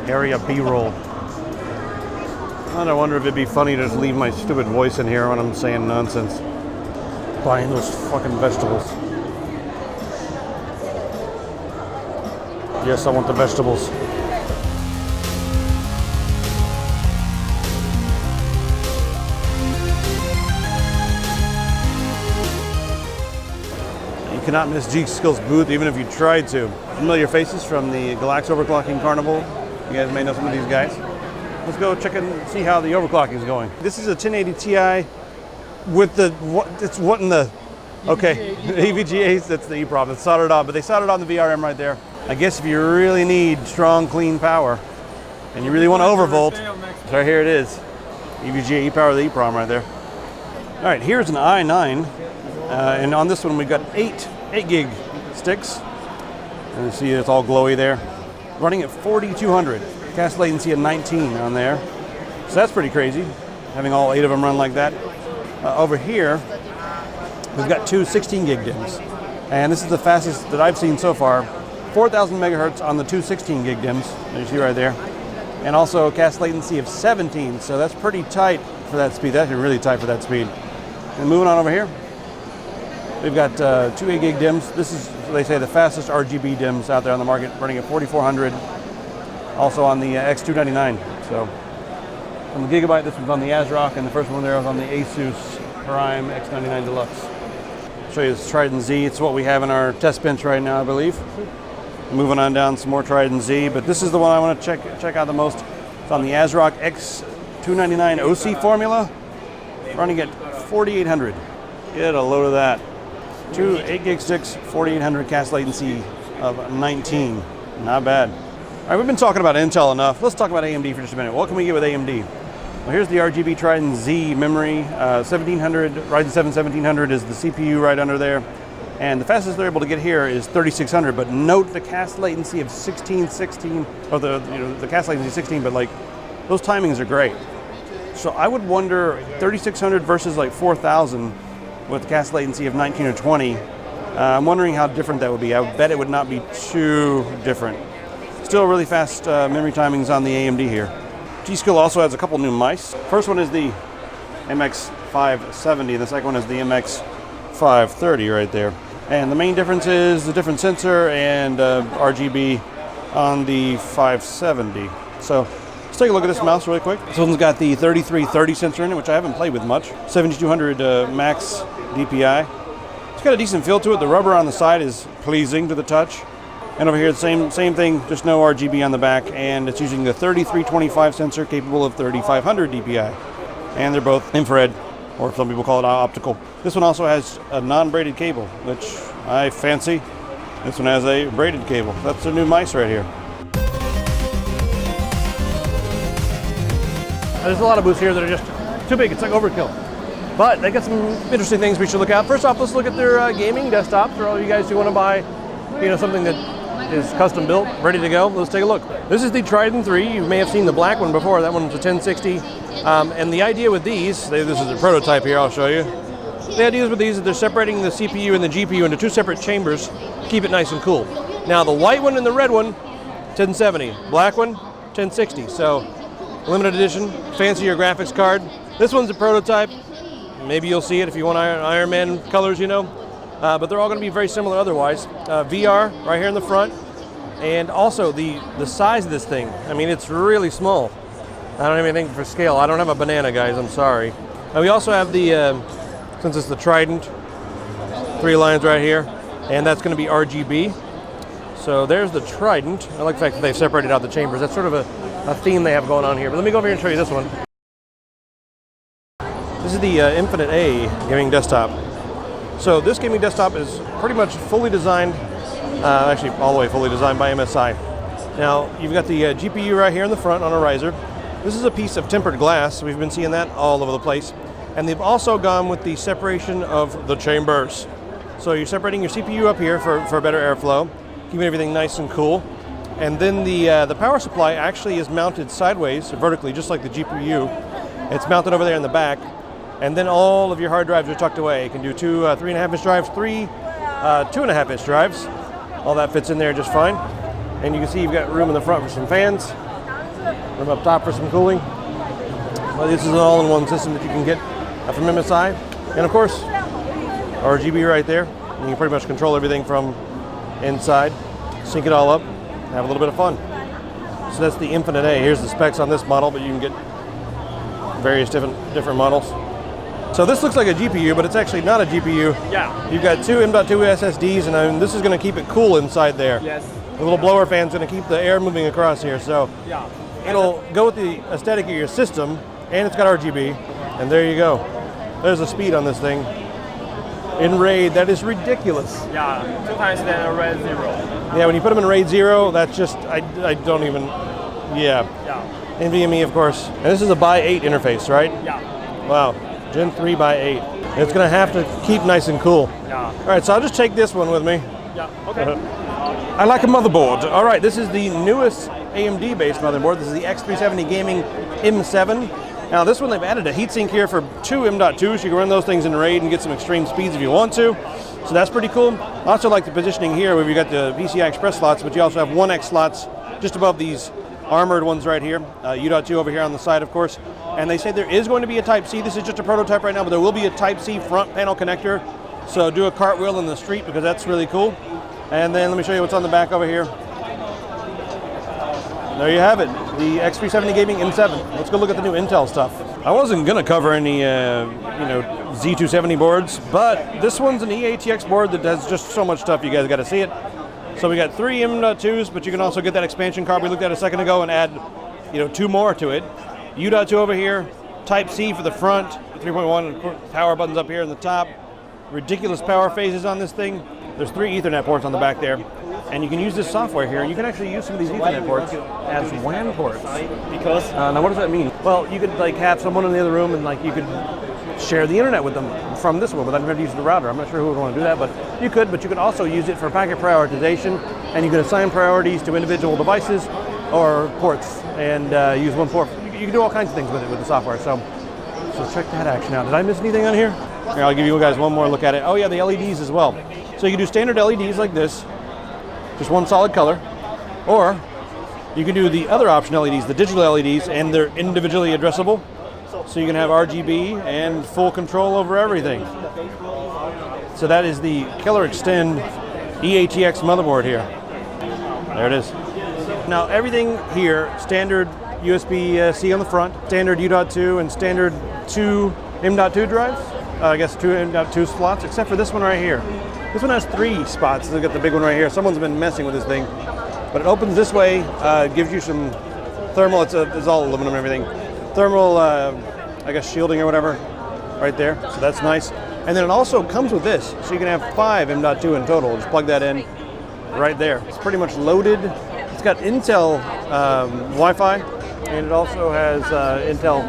area B-roll. I wonder if it'd be funny to just leave my stupid voice in here when I'm saying nonsense. Buying those fucking vegetables. Yes, I want the vegetables. You cannot miss G.Skill's booth even if you tried to. Familiar faces from the Galax Overclocking Carnival. You guys may know some of these guys. Let's go check and see how the overclocking is going. This is a 1080 Ti with the, what in the, okay, EVGAs, that's the EEPROM, it's soldered on, but they soldered on the VRM right there. I guess if you really need strong, clean power, and you really want to overvolt, so here it is. EVGA E-Power, the EEPROM right there. All right, here's an i9, and on this one we got 8 gig sticks. And you see it's all glowy there. Running at 4200. Cast latency at 19 on there. So that's pretty crazy, having all 8 of them run like that. Over here, we've got 2 16 gig DIMMs. And this is the fastest that I've seen so far. 4,000 megahertz on the 2 16 gig DIMMs, as you see right there. And also a cast latency of 17, so that's pretty tight for that speed. That's really tight for that speed. And moving on over here, we've got 2 8 gig DIMMs. This is, they say, the fastest RGB DIMMs out there on the market, running at 4400. Also on the X299. So on the Gigabyte, this one's on the ASRock, and the first one there was on the Asus Prime X99 Deluxe. I'll show you this Trident Z. It's what we have in our test bench right now, I believe. Moving on down, some more Trident Z, but this is the one I want to check out the most. It's on the ASRock X299 OC formula, running at 4800. Get a load of that. 2 8 gig sticks, 4800 cast latency of 19. Not bad. All right, we've been talking about Intel enough. Let's talk about AMD for just a minute. What can we get with AMD? Well, here's the RGB Trident Z memory. 1700, Ryzen 7 1700 is the CPU right under there. And the fastest they're able to get here is 3600, but note the cast latency of 1616, or the cast latency is 16, but like those timings are great. So I would wonder 3600 versus like 4000 with cast latency of 19 or 20. I'm wondering how different that would be. I would bet it would not be too different. Still really fast memory timings on the AMD here. G.Skill also has a couple new mice. First one is the MX570, the second one is the MX530 right there. And the main difference is the different sensor and RGB on the 570. So let's take a look at this mouse really quick. This one's got the 3330 sensor in it, which I haven't played with much. 7200 max DPI. It's got a decent feel to it. The rubber on the side is pleasing to the touch. And over here, the same thing, just no RGB on the back, and it's using the 3325 sensor capable of 3500 DPI. And they're both infrared, or some people call it optical. This one also has a non-braided cable, which I fancy. This one has a braided cable. That's a new mice right here. There's a lot of booths here that are just too big. It's like overkill. But they got some interesting things we should look at. First off, let's look at their gaming desktop for all you guys who want to buy, something that is custom built, ready to go. Let's take a look. This is the Trident 3. You may have seen the black one before. That one's a 1060. And the idea with these, this is a prototype here, I'll show you. The idea with these is that they're separating the CPU and the GPU into 2 separate chambers to keep it nice and cool. Now the white one and the red one, 1070. Black one, 1060. So limited edition, fancier graphics card. This one's a prototype. Maybe you'll see it if you want Iron Man colors, but they're all going to be very similar otherwise. VR right here in the front, and also the size of this thing. I mean, it's really small. I don't have anything for scale. I don't have a banana, guys. I'm sorry. And we also have the, since it's the Trident, 3 lines right here, and that's going to be RGB. So there's the Trident. I like the fact that they've separated out the chambers. That's sort of a theme they have going on here. But let me go over here and show you this one. This is the Infinite A gaming desktop. So this gaming desktop is pretty much fully designed, actually all the way fully designed by MSI. Now you've got the GPU right here in the front on a riser. This is a piece of tempered glass. We've been seeing that all over the place. And they've also gone with the separation of the chambers. So you're separating your CPU up here for better airflow, keeping everything nice and cool. And then the power supply actually is mounted sideways, vertically, just like the GPU. It's mounted over there in the back. And then all of your hard drives are tucked away. You can do 2 3.5-inch drives, 3 2.5-inch drives. All that fits in there just fine. And you can see you've got room in the front for some fans. room up top for some cooling. Well, this is an all-in-one system that you can get from MSI. And of course, RGB right there. You can pretty much control everything from inside, sync it all up, and have a little bit of fun. So that's the Infinite A. Here's the specs on this model, but you can get various different models. So this looks like a GPU, but it's actually not a GPU. Yeah. You've got two M.2 SSDs, and this is going to keep it cool inside there. Yes. The little blower fan's going to keep the air moving across here. So Yeah. it'll go with the aesthetic of your system, and it's got RGB. And there you go. There's the speed on this thing. In RAID, that is ridiculous. Yeah, 2 times than a RAID 0. Yeah, when you put them in RAID 0, that's just, I don't even, yeah. Yeah. NVMe, of course. And this is a by 8 interface, right? Yeah. Wow, Gen 3 by 8. It's gonna have to keep nice and cool. Yeah. All right, so I'll just take this one with me. Yeah. Okay. I like a motherboard. All right, this is the newest AMD-based motherboard. This is the X370 Gaming M7. Now this one, they've added a heatsink here for 2 M.2s. You can run those things in RAID and get some extreme speeds if you want to. So that's pretty cool. I also like the positioning here where you've got the PCI Express slots, but you also have 1X slots just above these armored ones right here. U.2 over here on the side, of course. And they say there is going to be a Type-C. This is just a prototype right now, but there will be a Type-C front panel connector. So do a cartwheel in the street because that's really cool. And then let me show you what's on the back over here. There you have it, the X370 Gaming M7. Let's go look at the new Intel stuff. I wasn't gonna cover any, Z270 boards, but this one's an EATX board that has just so much stuff. You guys got to see it. So we got 3 M.2s, but you can also get that expansion card we looked at a second ago and add, 2 more to it. U.2 over here, Type-C for the front, 3.1 power buttons up here in the top. Ridiculous power phases on this thing. There's 3 Ethernet ports on the back there. And you can use this software here. You can actually use some of these Ethernet ports as WAN ports. Because now, what does that mean? Well, you could have someone in the other room, and you could share the internet with them from this one without having to use the router. I'm not sure who would want to do that, but you could. But you could also use it for packet prioritization, and you can assign priorities to individual devices or ports, and use one port. You can do all kinds of things with it with the software. So check that action out. Did I miss anything on here? Here, I'll give you guys one more look at it. Oh yeah, the LEDs as well. So you can do standard LEDs like this. Just one solid color, or you can do the other option LEDs, the digital LEDs, and they're individually addressable, so you can have RGB and full control over everything. So that is the Killer Extend EATX motherboard here. There it is. Now everything here, standard USB-C on the front, standard U.2 and standard 2 M.2 drives, I guess 2 M.2 slots, except for this one right here. This one has 3 spots. Look at the big one right here. Someone's been messing with this thing. But it opens this way, gives you some thermal, it's all aluminum and everything. Thermal, I guess shielding or whatever, right there. So that's nice. And then it also comes with this. So you can have 5 M.2 in total. Just plug that in right there. It's pretty much loaded. It's got Intel Wi-Fi, and it also has Intel,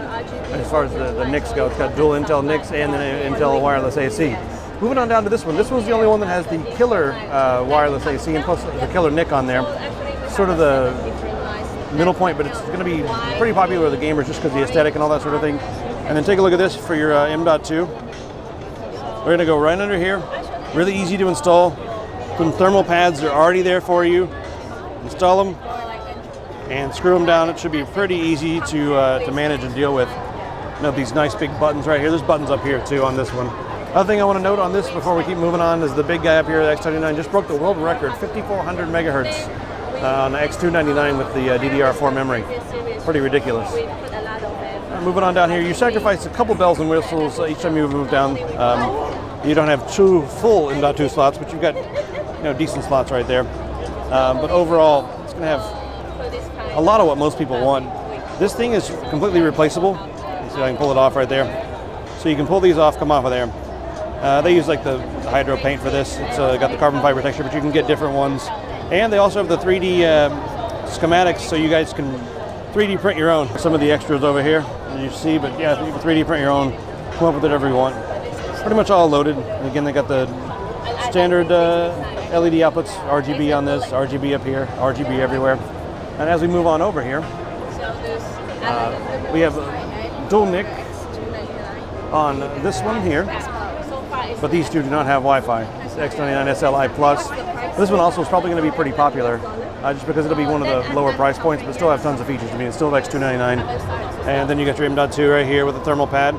as far as the NICs go, it's got dual Intel NICs and then Intel wireless AC. Moving on down to this one. This one's the only one that has the killer wireless AC and plus the killer NIC on there. Sort of the middle point, but it's going to be pretty popular with the gamers just because the aesthetic and all that sort of thing. And then take a look at this for your M.2. We're going to go right under here. Really easy to install. Some thermal pads are already there for you. Install them and screw them down. It should be pretty easy to manage and deal with. These nice big buttons right here. There's buttons up here too on this one. Other thing I want to note on this before we keep moving on is the big guy up here, the X299, just broke the world record, 5,400 megahertz on the X299 with the DDR4 memory. Pretty ridiculous. Moving on down here, you sacrifice a couple bells and whistles each time you move down. You don't have 2 full M.2 slots, but you've got decent slots right there. But overall, it's going to have a lot of what most people want. This thing is completely replaceable. You see, I can pull it off right there. So you can pull these off, come off of there. They use the hydro paint for this. It's got the carbon fiber texture, but you can get different ones. And they also have the 3D schematics, so you guys can 3D print your own. Some of the extras over here, as you see, but yeah, you can 3D print your own, come up with whatever you want. Pretty much all loaded. And again, they got the standard LED outputs, RGB on this, RGB up here, RGB everywhere. And as we move on over here, we have dual NIC on this one here, but these two do not have Wi-Fi. It's X99 SLI Plus. This one also is probably going to be pretty popular, just because it'll be one of the lower price points, but still have tons of features. I mean, it's still X299. And then you got your M.2 right here with a thermal pad.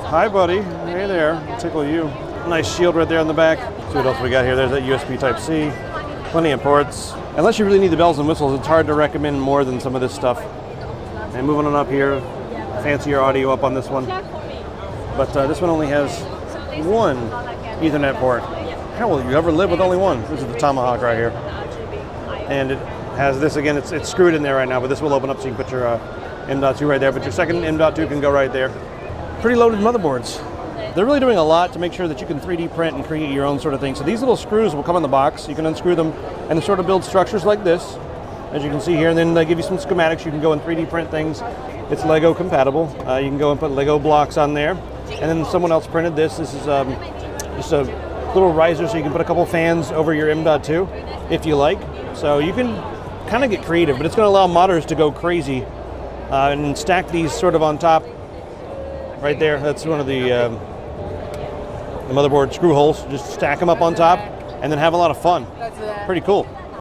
Hi, buddy. Hey there. I'll tickle you. Nice shield right there on the back. See what else we got here. There's that USB Type-C. Plenty of ports. Unless you really need the bells and whistles, it's hard to recommend more than some of this stuff. And moving on up here, fancier audio up on this one. But this one only has one Ethernet port. How will you ever live with only one? This is the Tomahawk right here. And it has this again, it's screwed in there right now, but this will open up so you can put your M.2 right there, but your second M.2 can go right there. Pretty loaded motherboards. They're really doing a lot to make sure that you can 3D print and create your own sort of thing. So these little screws will come in the box. You can unscrew them and sort of build structures like this, as you can see here. And then they give you some schematics. You can go and 3D print things. It's Lego compatible. You can go and put Lego blocks on there. And then someone else printed this. This is just a little riser so you can put a couple fans over your M.2 if you like. So you can kind of get creative, but it's going to allow modders to go crazy and stack these sort of on top. Right there, that's one of the motherboard screw holes. Just stack them up on top and then have a lot of fun. Pretty cool.